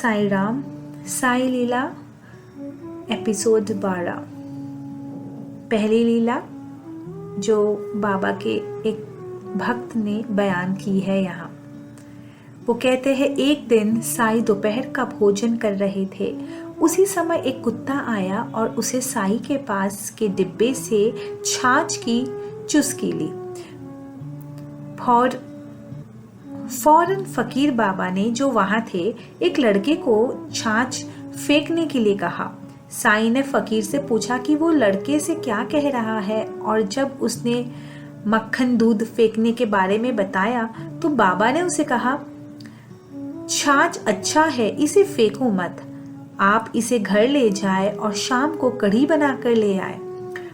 साई राम। साई लीला episode 12। पहली लीला जो बाबा के एक भक्त ने बयान की है यहाँ। वो कहते हैं, एक दिन साई दोपहर का भोजन कर रहे थे। उसी समय एक कुत्ता आया और उसे साई के पास के डिब्बे से छाछ की चुस्की ली। फौरन फकीर बाबा ने, जो वहां थे, एक लड़के को छाछ फेंकने के लिए कहा। साई ने फकीर से पूछा कि वो लड़के से क्या कह रहा है, और जब उसने मक्खन दूध फेंकने के बारे में बताया तो बाबा ने उसे कहा, छाछ अच्छा है, इसे फेंको मत। आप इसे घर ले जाए और शाम को कढ़ी बनाकर ले आए।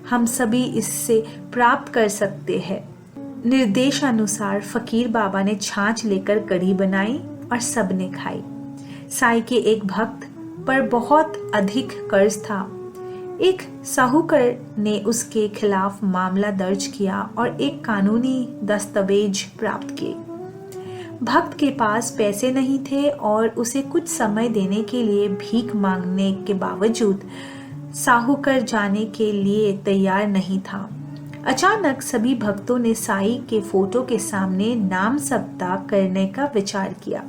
हम सभी इससे प्राप्त कर सकते हैं। निर्देशानुसार फकीर बाबा ने छाछ लेकर कढ़ी बनाई और सबने खाई। साई के एक भक्त पर बहुत अधिक कर्ज था। एक साहूकार ने उसके खिलाफ मामला दर्ज किया और एक कानूनी दस्तावेज प्राप्त किए। भक्त के पास पैसे नहीं थे और उसे कुछ समय देने के लिए भीख मांगने के बावजूद साहूकार जाने के लिए तैयार नहीं था। अचानक सभी भक्तों ने साई के फोटो के सामने नाम सप्ताह करने का विचार किया।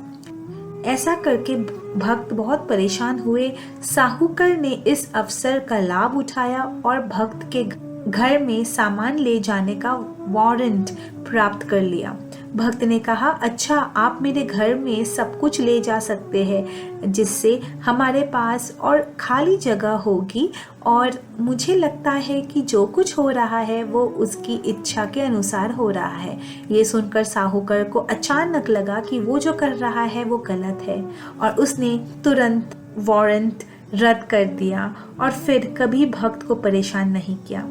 ऐसा करके भक्त बहुत परेशान हुए। साहूकार ने इस अवसर का लाभ उठाया और भक्त के घर में सामान ले जाने का वारंट प्राप्त कर लिया। भक्त ने कहा, अच्छा, आप मेरे घर में सब कुछ ले जा सकते हैं, जिससे हमारे पास और खाली जगह होगी, और मुझे लगता है कि जो कुछ हो रहा है वो उसकी इच्छा के अनुसार हो रहा है। ये सुनकर साहूकार को अचानक लगा कि वो जो कर रहा है वो गलत है, और उसने तुरंत वारंट रद्द कर दिया और फिर कभी भक्त को परेशान नहीं किया।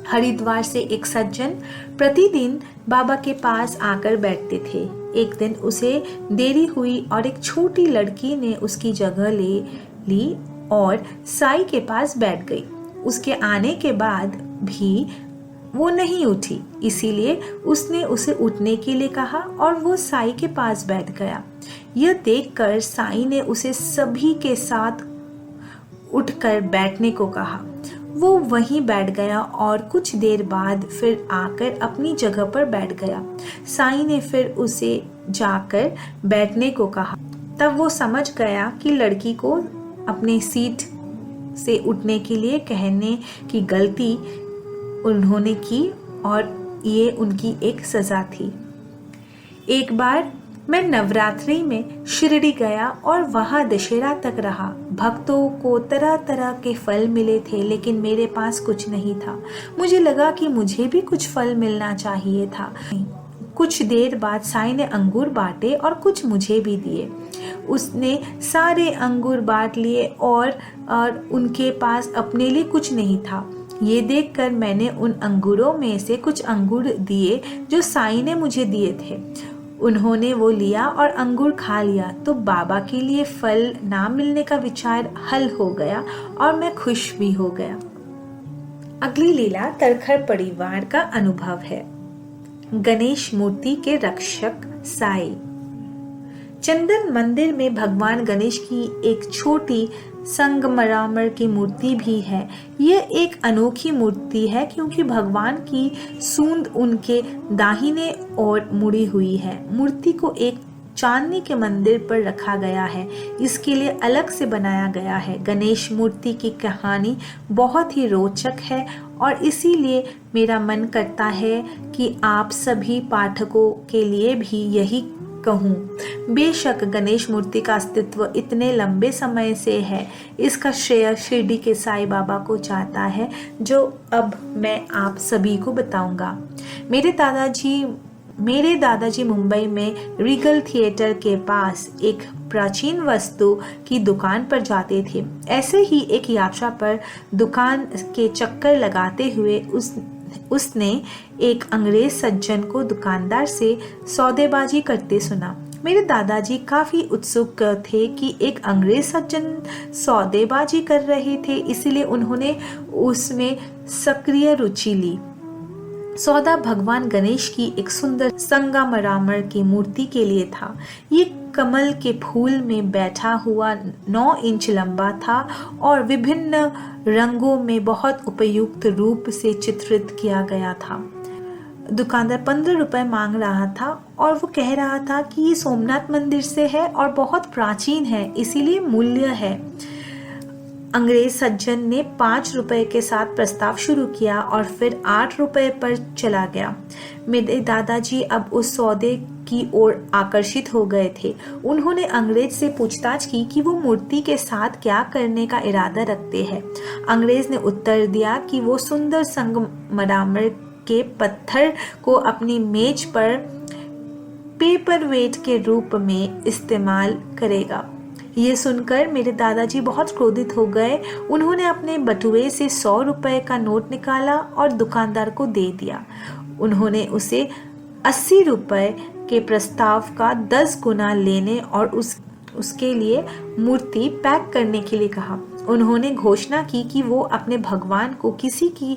हरिद्वार से एक सज्जन प्रतिदिन बाबा के पास आकर बैठते थे। एक दिन उसे देरी हुई और एक छोटी लड़की ने उसकी जगह ले ली और साई के पास बैठ गई। उसके आने के बाद भी वो नहीं उठी, इसीलिए उसने उसे उठने के लिए कहा और वो साई के पास बैठ गया। यह देखकर साई ने उसे सभी के साथ उठकर बैठने को कहा। वो वहीं बैठ गया और कुछ देर बाद फिर आकर अपनी जगह पर बैठ गया। साई ने फिर उसे जाकर बैठने को कहा। तब वो समझ गया कि लड़की को अपनी सीट से उठने के लिए कहने की गलती उन्होंने की और ये उनकी एक सजा थी। एक बार मैं नवरात्रि में शिरडी गया और वहाँ दशहरा तक रहा। भक्तों को तरह तरह के फल मिले थे, लेकिन मेरे पास कुछ नहीं था। मुझे लगा कि मुझे भी कुछ फल मिलना चाहिए था। कुछ देर बाद साई ने अंगूर बांटे और कुछ मुझे भी दिए। उसने सारे अंगूर बांट लिए और उनके पास अपने लिए कुछ नहीं था। ये देखकर मैंने उन अंगूरों में से कुछ अंगूर दिए जो साई ने मुझे दिए थे। उन्होंने वो लिया और अंगूर खा लिया, तो बाबा के लिए फल ना मिलने का विचार हल हो गया और मैं खुश भी हो गया। अगली लीला तरखर परिवार का अनुभव है। गणेश मूर्ति के रक्षक साई। चंदन मंदिर में भगवान गणेश की एक छोटी संगमरमर की मूर्ति भी है। यह एक अनोखी मूर्ति है क्योंकि भगवान की सूंड उनके दाहिने ओर मुड़ी हुई है। मूर्ति को एक चांदनी के मंदिर पर रखा गया है, इसके लिए अलग से बनाया गया है। गणेश मूर्ति की कहानी बहुत ही रोचक है और इसीलिए मेरा मन करता है कि आप सभी पाठकों के लिए भी यही कहूँ। बेशक गणेश मूर्ति का अस्तित्व इतने लंबे समय से है, इसका श्रेय शिरडी के साई बाबा को जाता है, जो अब मैं आप सभी को बताऊंगा। मेरे दादाजी मुंबई में रीगल थिएटर के पास एक प्राचीन वस्तु की दुकान पर जाते थे। ऐसे ही एक यात्रा पर दुकान के चक्कर लगाते हुए उसने एक अंग्रेज सज्जन को दुकानदार से सौदेबाजी करते सुना। मेरे दादाजी काफी उत्सुक थे कि एक अंग्रेज सज्जन सौदेबाजी कर रहे थे, इसलिए उन्होंने उसमें सक्रिय रुचि ली। सौदा भगवान गणेश की एक सुंदर संगमरमर की मूर्ति के लिए था। ये कमल के फूल में बैठा हुआ 9 इंच लंबा था और विभिन्न रंगों में बहुत उपयुक्त रूप से चित्रित किया गया था। दुकानदार 15 रुपए मांग रहा था और वो कह रहा था कि ये सोमनाथ मंदिर से है और बहुत प्राचीन है, इसीलिए मूल्य है। अंग्रेज सज्जन ने 5 रुपए के साथ प्रस्ताव शुरू किया और फिर 8 रुपए पर चला गया। मेरे दादाजी अब उस सौदे की ओर आकर्षित हो गए थे। उन्होंने अंग्रेज से पूछताछ की कि वो मूर्ति के साथ क्या करने का इरादा रखते हैं। अंग्रेज ने उत्तर दिया कि वो सुंदर संगमरमर के पत्थर को अपनी मेज पर पेपर वेट के रूप में इस्तेमाल करेगा। ये सुनकर मेरे दादाजी बहुत क्रोधित हो गए। उन्होंने अपने बटुए से 100 रुपए का नोट निकाला और दुकानदार को दे दिया। उन्होंने उसे 80 रुपए के प्रस्ताव का 10 गुना लेने और उसके लिए मूर्ति पैक करने के लिए कहा। उन्होंने घोषणा की कि वो अपने भगवान को किसी के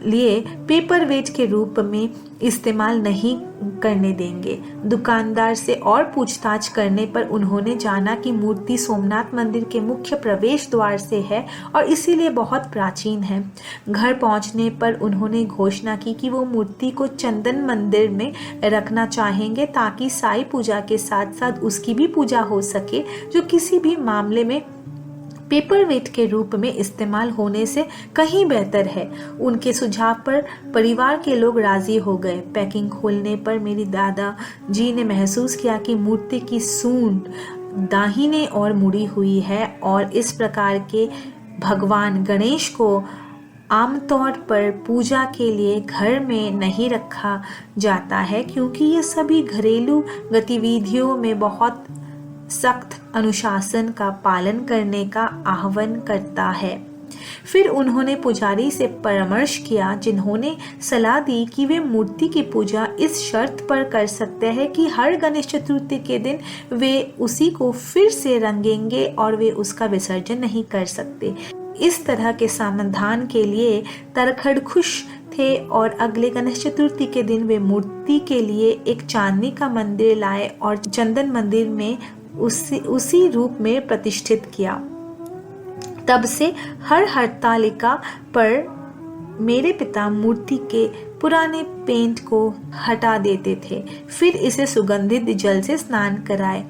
लिए पेपर वेट के रूप में इस्तेमाल नहीं करने देंगे। दुकानदार से और पूछताछ करने पर उन्होंने जाना कि मूर्ति सोमनाथ मंदिर के मुख्य प्रवेश द्वार से है और इसीलिए बहुत प्राचीन है। घर पहुंचने पर उन्होंने घोषणा की कि वो मूर्ति को चंदन मंदिर में रखना चाहेंगे ताकि साई पूजा के साथ साथ उसकी भी पूजा हो सके, जो किसी भी मामले में पेपर वेट के रूप में इस्तेमाल होने से कहीं बेहतर है। उनके सुझाव पर परिवार के लोग राजी हो गए। पैकिंग खोलने पर मेरी दादा जी ने महसूस किया कि मूर्ति की सूंड दाहिने ओर मुड़ी हुई है और इस प्रकार के भगवान गणेश को आमतौर पर पूजा के लिए घर में नहीं रखा जाता है, क्योंकि ये सभी घरेलू गतिविधियों में बहुत सख्त अनुशासन का पालन करने का आह्वान करता है। फिर उन्होंने पुजारी से परामर्श किया, जिन्होंने सलाह दी कि वे मूर्ति की पूजा इस शर्त पर कर सकते हैं कि हर गणेश चतुर्थी के दिन वे उसी को फिर से रंगेंगे और वे उसका विसर्जन नहीं कर सकते। इस तरह के समाधान के लिए तरखड़ खुश थे और अगले गणेश चतुर्थी के दिन वे मूर्ति के लिए एक चांदनी का मंदिर लाए और चंदन मंदिर में उसी रूप में प्रतिष्ठित किया। तब से हर हरतालिका पर मेरे पिता मूर्ति के पुराने पेंट को हटा देते थे, फिर इसे सुगंधित जल से स्नान कराए।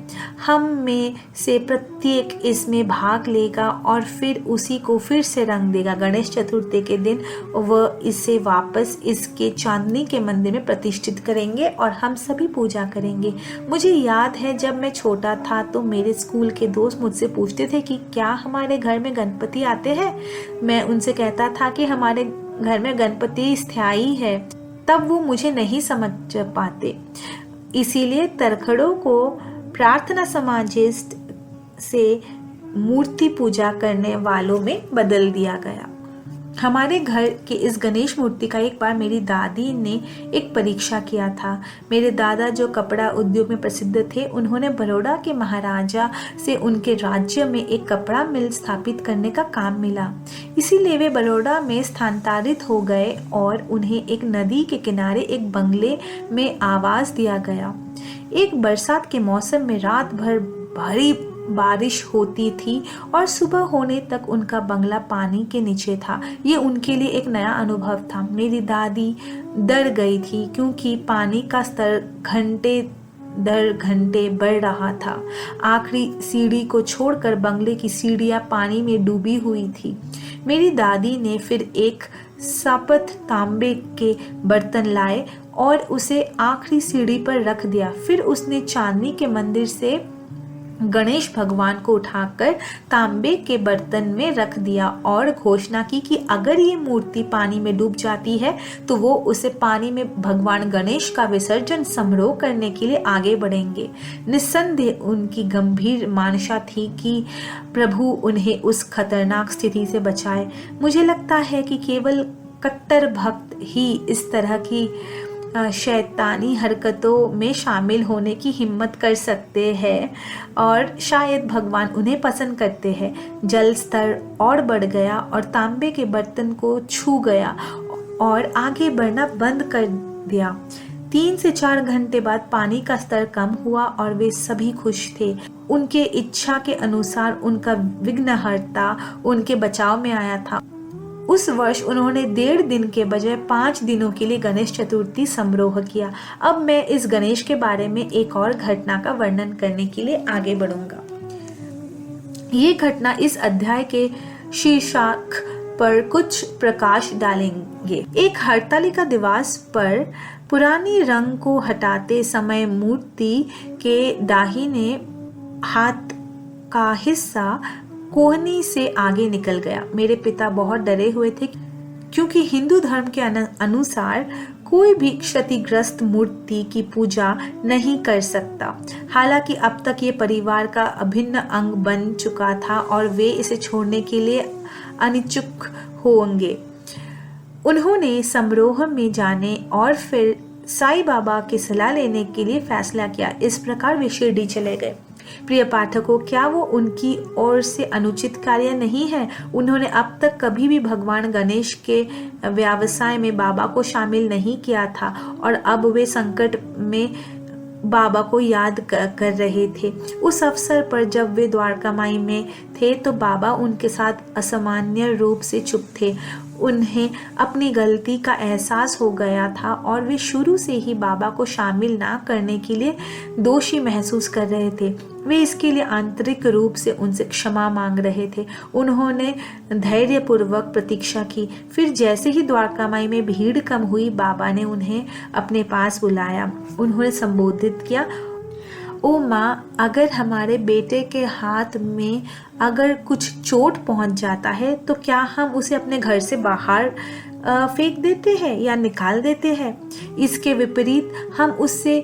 हम में से प्रत्येक इसमें भाग लेगा और फिर उसी को फिर से रंग देगा। गणेश चतुर्थी के दिन वह इसे वापस इसके चांदनी के मंदिर में प्रतिष्ठित करेंगे और हम सभी पूजा करेंगे। मुझे याद है जब मैं छोटा था तो मेरे स्कूल के दोस्त मुझसे पूछते थे कि क्या हमारे घर में गणपति आते हैं। मैं उनसे कहता था कि हमारे घर में गणपति स्थायी है। तब वो मुझे नहीं समझ पाते, इसीलिए तरखड़ों को प्रार्थना समाजिस्ट से मूर्ति पूजा करने वालों में बदल दिया गया। हमारे घर के इस गणेश मूर्ति का एक बार मेरी दादी ने एक परीक्षा किया था। मेरे दादा जो कपड़ा उद्योग में प्रसिद्ध थे, उन्होंने बड़ौदा के महाराजा से उनके राज्य में एक कपड़ा मिल स्थापित करने का काम मिला। इसीलिए वे बड़ौदा में स्थानांतरित हो गए और उन्हें एक नदी के किनारे एक बंगले में आवास दिया गया। एक बरसात के मौसम में रात भर भारी बारिश होती थी और सुबह होने तक उनका बंगला पानी के नीचे था। ये उनके लिए एक नया अनुभव था। मेरी दादी डर गई थी क्योंकि पानी का स्तर घंटे दर घंटे बढ़ रहा था। आखिरी सीढ़ी को छोड़कर बंगले की सीढ़ियां पानी में डूबी हुई थी। मेरी दादी ने फिर एक सापत तांबे के बर्तन लाए और उसे आखिरी सीढ़ी पर रख दिया। फिर उसने चांदनी के मंदिर से गणेश भगवान को उठाकर तांबे के बर्तन में रख दिया और घोषणा की कि अगर ये मूर्ति पानी में डूब जाती है तो वो उसे पानी में भगवान गणेश का विसर्जन समारोह करने के लिए आगे बढ़ेंगे। निस्संदेह उनकी गंभीर मानसा थी कि प्रभु उन्हें उस खतरनाक स्थिति से बचाए। मुझे लगता है कि केवल कट्टर भक्त ही इस तरह की शैतानी हरकतों में शामिल होने की हिम्मत कर सकते हैं और शायद भगवान उन्हें पसंद करते हैं। जल स्तर और बढ़ गया और तांबे के बर्तन को छू गया और आगे बढ़ना बंद कर दिया। 3 से 4 घंटे बाद पानी का स्तर कम हुआ और वे सभी खुश थे। उनके इच्छा के अनुसार उनका विघ्नहर्ता उनके बचाव में आया था। उस वर्ष उन्होंने 1.5 दिन के बजाय 5 दिनों के लिए गणेश चतुर्थी समारोह किया। अब मैं इस गणेश के बारे में एक और घटना का वर्णन करने के लिए आगे बढ़ूंगा। ये घटना इस अध्याय के शीर्षक पर कुछ प्रकाश डालेंगे। एक हरतालिका दिवस पर पुरानी रंग को हटाते समय मूर्ति के दाहिने हाथ का हिस्सा कोहनी से आगे निकल गया। मेरे पिता बहुत डरे हुए थे क्योंकि हिंदू धर्म के अनुसार कोई भी क्षतिग्रस्त मूर्ति की पूजा नहीं कर सकता। हालांकि अब तक ये परिवार का अभिन्न अंग बन चुका था और वे इसे छोड़ने के लिए अनिच्छुक होंगे। उन्होंने समारोह में जाने और फिर साईं बाबा की सलाह लेने के लिए फैसला किया। इस प्रकार वे शिरडी चले गए। प्रिय पाठकों, क्या वो उनकी ओर से अनुचित कार्य नहीं है? उन्होंने अब तक कभी भी भगवान गणेश के व्यवसाय में बाबा को शामिल नहीं किया था और अब वे संकट में बाबा को याद कर रहे थे। उस अवसर पर जब वे द्वारका माई में थे तो बाबा उनके साथ असामान्य रूप से चुप थे। उन्हें अपनी गलती का एहसास हो गया था और वे शुरू से ही बाबा को शामिल ना करने के लिए दोषी महसूस कर रहे थे। वे इसके लिए आंतरिक रूप से उनसे क्षमा मांग रहे थे। उन्होंने धैर्यपूर्वक प्रतीक्षा की। फिर जैसे ही द्वारका माई में भीड़ कम हुई, बाबा ने उन्हें अपने पास बुलाया। उन्होंने संबोधित किया, ओ माँ, अगर हमारे बेटे के हाथ में अगर कुछ चोट पहुंच जाता है तो क्या हम उसे अपने घर से बाहर फेंक देते हैं या निकाल देते हैं? इसके विपरीत हम उससे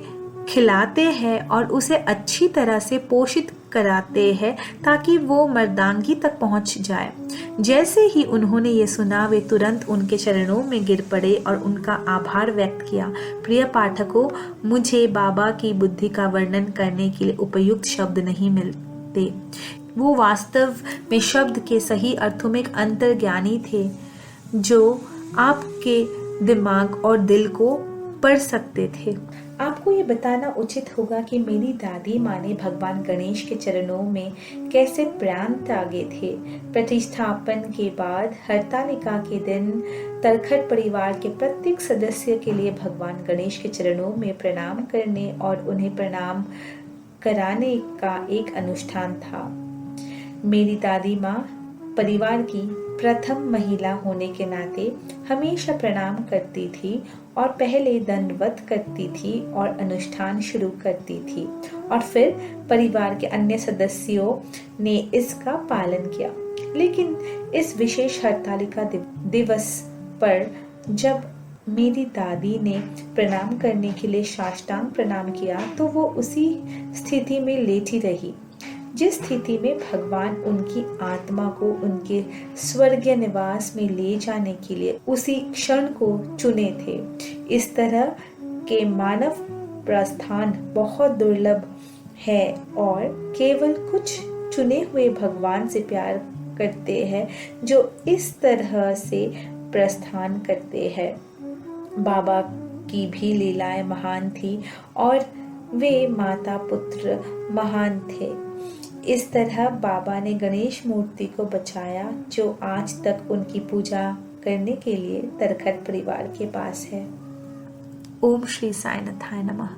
खिलाते हैं और उसे अच्छी तरह से पोषित कराते हैं ताकि वो मर्दांगी तक पहुंच जाए। जैसे ही उन्होंने ये सुना, वे तुरंत उनके चरणों में गिर पड़े और उनका आभार व्यक्त किया। प्रिय पाठकों, मुझे बाबा की बुद्धि का वर्णन करने के लिए उपयुक्त शब्द नहीं मिलते। वो वास्तव में शब्द के सही अर्थों में एक अंतर्ज्ञानी थे जो आपके दिमाग और दिल को पढ़ सकते थे। आपको ये बताना उचित होगा कि मेरी दादी माँ ने भगवान गणेश के चरणों में कैसे प्राण त्यागे थे। प्रतिष्ठापन के बाद हरतालिका के दिन तरखट परिवार के प्रत्येक सदस्य के लिए भगवान गणेश के चरणों में प्रणाम करने और उन्हें प्रणाम कराने का एक अनुष्ठान था। मेरी दादी माँ परिवार की प्रथम महिला होने के नाते हमेशा प्रणाम करती थी और पहले दंडवत करती थी और अनुष्ठान शुरू करती थी और फिर परिवार के अन्य सदस्यों ने इसका पालन किया। लेकिन इस विशेष हरतालिका दिवस पर जब मेरी दादी ने प्रणाम करने के लिए साष्टांग प्रणाम किया तो वो उसी स्थिति में लेटी रही जिस स्थिति में भगवान उनकी आत्मा को उनके स्वर्गीय निवास में ले जाने के लिए उसी क्षण को चुने थे। इस तरह के मानव प्रस्थान बहुत दुर्लभ है और केवल कुछ चुने हुए भगवान से प्यार करते हैं जो इस तरह से प्रस्थान करते हैं। बाबा की भी लीलाएं महान थी और वे माता पुत्र महान थे। इस तरह बाबा ने गणेश मूर्ति को बचाया जो आज तक उनकी पूजा करने के लिए तरखट परिवार के पास है। ओम श्री साईनाथाय नमः।